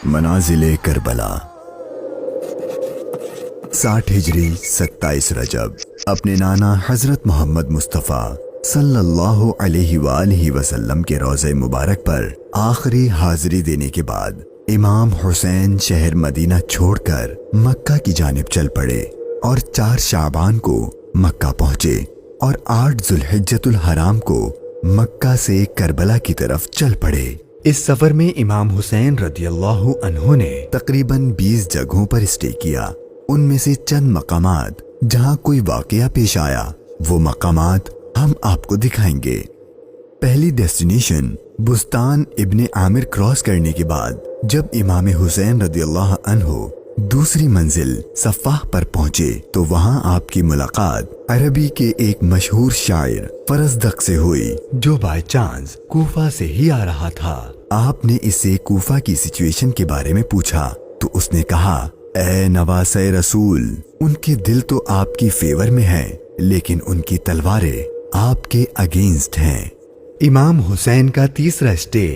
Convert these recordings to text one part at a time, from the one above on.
منازل کربلا 60 ہجری 27 رجب اپنے نانا حضرت محمد مصطفیٰ صلی اللہ علیہ وآلہ وسلم کے روضہ مبارک پر آخری حاضری دینے کے بعد امام حسین شہر مدینہ چھوڑ کر مکہ کی جانب چل پڑے اور 4 شعبان کو مکہ پہنچے اور 8 ذوالحجۃ الحرام کو مکہ سے کربلا کی طرف چل پڑے۔ اس سفر میں امام حسین رضی اللہ عنہ نے تقریباً 20 جگہوں پر اسٹے کیا۔ ان میں سے چند مقامات جہاں کوئی واقعہ پیش آیا وہ مقامات ہم آپ کو دکھائیں گے۔ پہلی ڈیسٹینیشن بستان ابن عامر کراس کرنے کے بعد جب امام حسین رضی اللہ عنہ دوسری منزل صفاح پر پہنچے تو وہاں آپ کی ملاقات عربی کے ایک مشہور شاعر فرزدق سے ہوئی جو بائی چانس کوفہ سے ہی آ رہا تھا۔ آپ نے اس سے کوفہ کی سچویشن کے بارے میں پوچھا تو اس نے کہا، اے نواسۂ رسول، ان کے دل تو آپ کی فیور میں ہیں لیکن ان کی تلواریں آپ کے اگینسٹ ہیں۔ امام حسین کا تیسرا اسٹے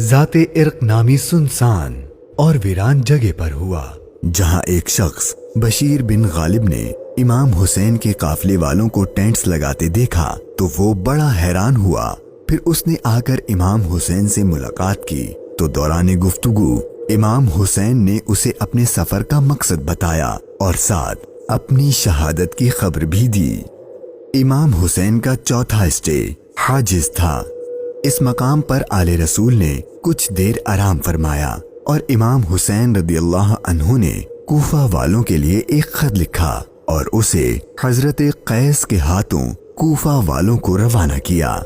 ذات ارق نامی سنسان اور ویران جگہ پر ہوا، جہاں ایک شخص بشیر بن غالب نے امام حسین کے قافلے والوں کو ٹینٹس لگاتے دیکھا تو وہ بڑا حیران ہوا۔ پھر اس نے آ کر امام حسین سے ملاقات کی تو دوران گفتگو امام حسین نے اسے اپنے سفر کا مقصد بتایا اور ساتھ اپنی شہادت کی خبر بھی دی۔ امام حسین کا چوتھا اسٹے حاجز تھا۔ اس مقام پر آل رسول نے کچھ دیر آرام فرمایا اور امام حسین رضی اللہ عنہ نے کوفہ والوں کے لیے ایک خط لکھا اور اسے حضرت قیس کے ہاتھوں کوفہ والوں کو روانہ کیا۔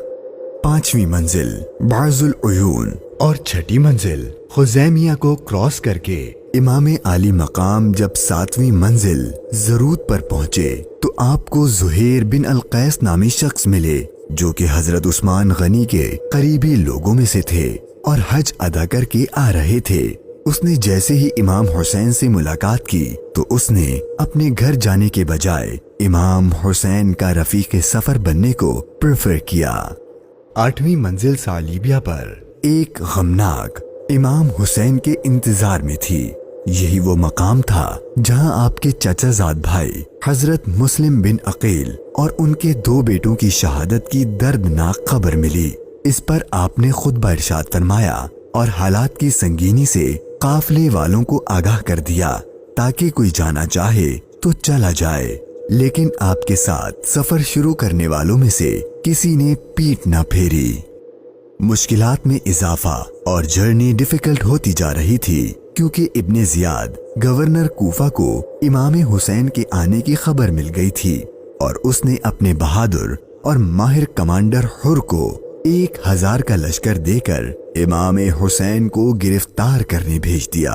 5ویں منزل بعض العیون اور 6ٹھی منزل خزیمیہ کو کراس کر کے امام عالی مقام جب 7ویں منزل زرود پر پہنچے تو آپ کو زہیر بن القیس نامی شخص ملے جو کہ حضرت عثمان غنی کے قریبی لوگوں میں سے تھے اور حج ادا کر کے آ رہے تھے۔ اس نے جیسے ہی امام حسین سے ملاقات کی تو اس نے اپنے گھر جانے کے بجائے امام حسین کا رفیق سفر بننے کو پریفر کیا۔ 8ویں منزل صالیبیہ پر ایک غمناک امام حسین کے انتظار میں تھی۔ یہی وہ مقام تھا جہاں آپ کے چچا زاد بھائی حضرت مسلم بن عقیل اور ان کے 2 بیٹوں کی شہادت کی دردناک خبر ملی۔ اس پر آپ نے خطبہ ارشاد فرمایا اور حالات کی سنگینی سے قافلے والوں کو آگاہ کر دیا تاکہ کوئی جانا چاہے تو چلا جائے، لیکن آپ کے ساتھ سفر شروع کرنے والوں میں سے کسی نے پیٹ نہ پھیری۔ مشکلات میں اضافہ اور جرنی ڈیفیکلٹ ہوتی جا رہی تھی کیونکہ ابن زیاد گورنر کوفہ کو امام حسین کے آنے کی خبر مل گئی تھی اور اس نے اپنے بہادر اور ماہر کمانڈر حر کو 1000 کا لشکر دے کر امام حسین کو گرفتار کرنے بھیج دیا۔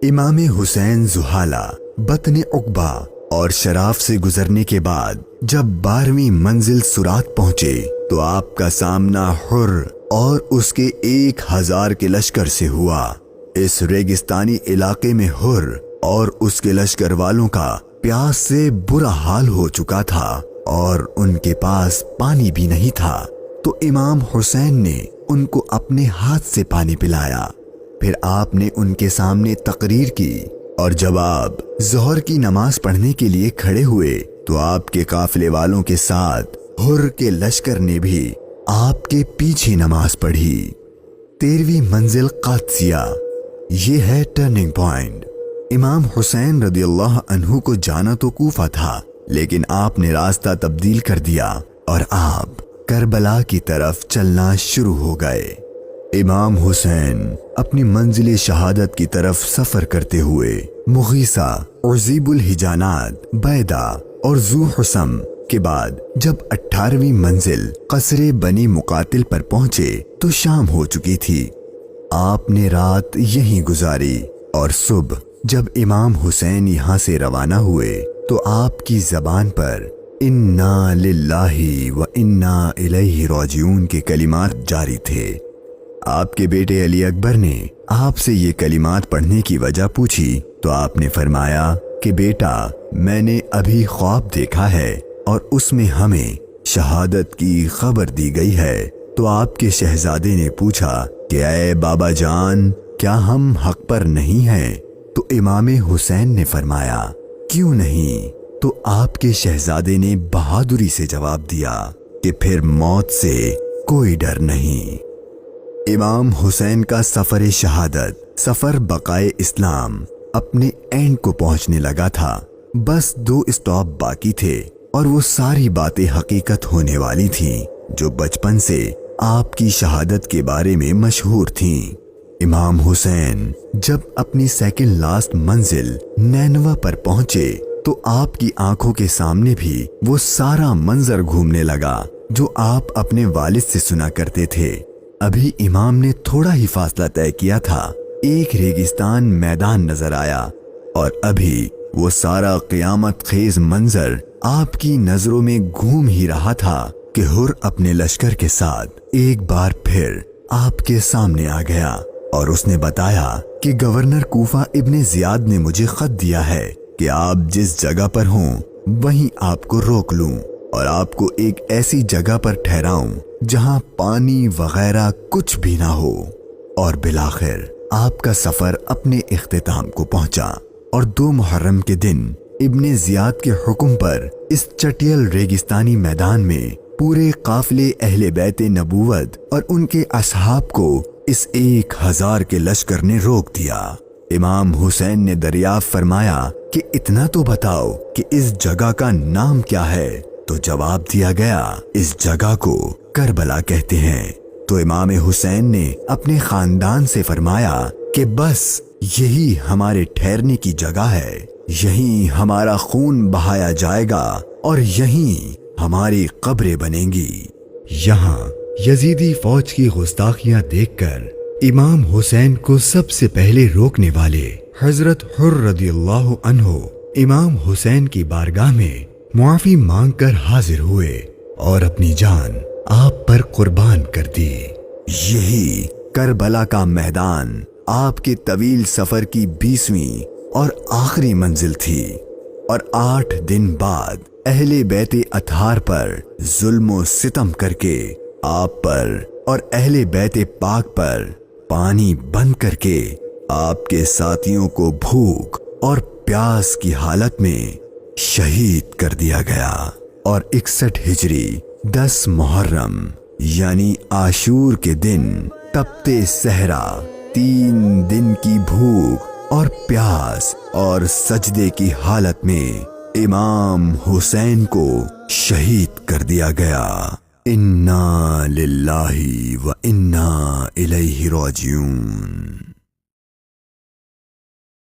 امام حسین زحالہ، بطن عقبہ اور شراف سے گزرنے کے بعد جب 12ویں منزل سرات پہنچے تو آپ کا سامنا حر اور اس کے 1000 کے لشکر سے ہوا۔ اس ریگستانی علاقے میں حر اور اس کے لشکر والوں کا پیاس سے برا حال ہو چکا تھا اور ان کے پاس پانی بھی نہیں تھا، تو امام حسین نے ان کو اپنے ہاتھ سے پانی پلایا۔ پھر آپ نے ان کے سامنے تقریر کی اور جب آپ ظہر کی نماز پڑھنے کے لیے کھڑے ہوئے تو آپ کے قافلے والوں کے ساتھ حر کے لشکر نے بھی آپ کے پیچھے نماز پڑھی۔ 13ویں منزل قادسیہ، یہ ہے ٹرننگ پوائنٹ۔ امام حسین رضی اللہ عنہ کو جانا تو کوفہ تھا لیکن آپ نے راستہ تبدیل کر دیا اور آپ کربلا کی طرف چلنا شروع ہو گئے۔ امام حسین اپنی منزل شہادت کی طرف سفر کرتے ہوئے مغیثہ، عزیب الحجانات، بیدہ اور ذو حسم کے بعد جب 18ویں منزل قصر بنی مقاتل پر پہنچے تو شام ہو چکی تھی۔ آپ نے رات یہیں گزاری اور صبح جب امام حسین یہاں سے روانہ ہوئے تو آپ کی زبان پر انا للہ و انا الیہ راجعون کے کلمات جاری تھے۔ آپ کے بیٹے علی اکبر نے آپ سے یہ کلمات پڑھنے کی وجہ پوچھی تو آپ نے فرمایا کہ بیٹا، میں نے ابھی خواب دیکھا ہے اور اس میں ہمیں شہادت کی خبر دی گئی ہے۔ تو آپ کے شہزادے نے پوچھا کہ اے بابا جان، کیا ہم حق پر نہیں ہیں؟ تو امام حسین نے فرمایا کیوں نہیں؟ تو آپ کے شہزادے نے بہادری سے جواب دیا کہ پھر موت سے کوئی ڈر نہیں۔ امام حسین کا سفر شہادت، سفر بقائے اسلام اپنے اینڈ کو پہنچنے لگا تھا۔ بس 2 اسٹاپ باقی تھے اور وہ ساری باتیں حقیقت ہونے والی تھیں جو بچپن سے آپ کی شہادت کے بارے میں مشہور تھیں۔ امام حسین جب اپنی سیکنڈ لاسٹ منزل نینوا پر پہنچے تو آپ کی آنکھوں کے سامنے بھی وہ سارا منظر گھومنے لگا جو آپ اپنے والد سے سنا کرتے تھے۔ ابھی امام نے تھوڑا ہی فاصلہ طے کیا تھا، ایک ریگستان میدان نظر آیا اور ابھی وہ سارا قیامت خیز منظر آپ کی نظروں میں گھوم ہی رہا تھا کہ ہر اپنے لشکر کے ساتھ ایک بار پھر آپ کے سامنے آ گیا اور اس نے بتایا کہ گورنر کوفہ ابن زیاد نے مجھے خط دیا ہے کہ آپ جس جگہ پر ہوں وہیں آپ کو روک لوں اور آپ کو ایک ایسی جگہ پر ٹھہراؤں جہاں پانی وغیرہ کچھ بھی نہ ہو۔ اور بالآخر آپ کا سفر اپنے اختتام کو پہنچا اور 2 محرم کے دن ابن زیاد کے حکم پر اس چٹیل ریگستانی میدان میں پورے قافلے اہل بیت نبوت اور ان کے اصحاب کو اس 1000 کے لشکر نے روک دیا۔ امام حسین نے دریافت فرمایا کہ اتنا تو بتاؤ کہ اس جگہ کا نام کیا ہے؟ تو جواب دیا گیا اس جگہ کو کربلا کہتے ہیں۔ تو امام حسین نے اپنے خاندان سے فرمایا کہ بس یہی ہمارے ٹھہرنے کی جگہ ہے، یہیں ہمارا خون بہایا جائے گا اور یہیں ہماری قبریں بنیں گی۔ یہاں یزیدی فوج کی گستاخیاں دیکھ کر امام حسین کو سب سے پہلے روکنے والے حضرت حر رضی اللہ عنہ امام حسین کی بارگاہ میں معافی مانگ کر حاضر ہوئے اور اپنی جان آپ پر قربان کر دی۔ یہی کربلا کا میدان آپ کے طویل سفر کی 20ویں اور آخری منزل تھی، اور 8 دن بعد اہل بیت اطہار پر ظلم و ستم کر کے آپ پر اور اہل بیت پاک پر پانی بند کر کے آپ کے ساتھیوں کو بھوک اور پیاس کی حالت میں شہید کر دیا گیا۔ اور 61 ہجری 10 محرم یعنی عاشور کے دن تپتے صحرا 3 دن کی بھوک اور پیاس اور سجدے کی حالت میں امام حسین کو شہید کر دیا گیا۔ انا للہ و انا الیہ راجعون۔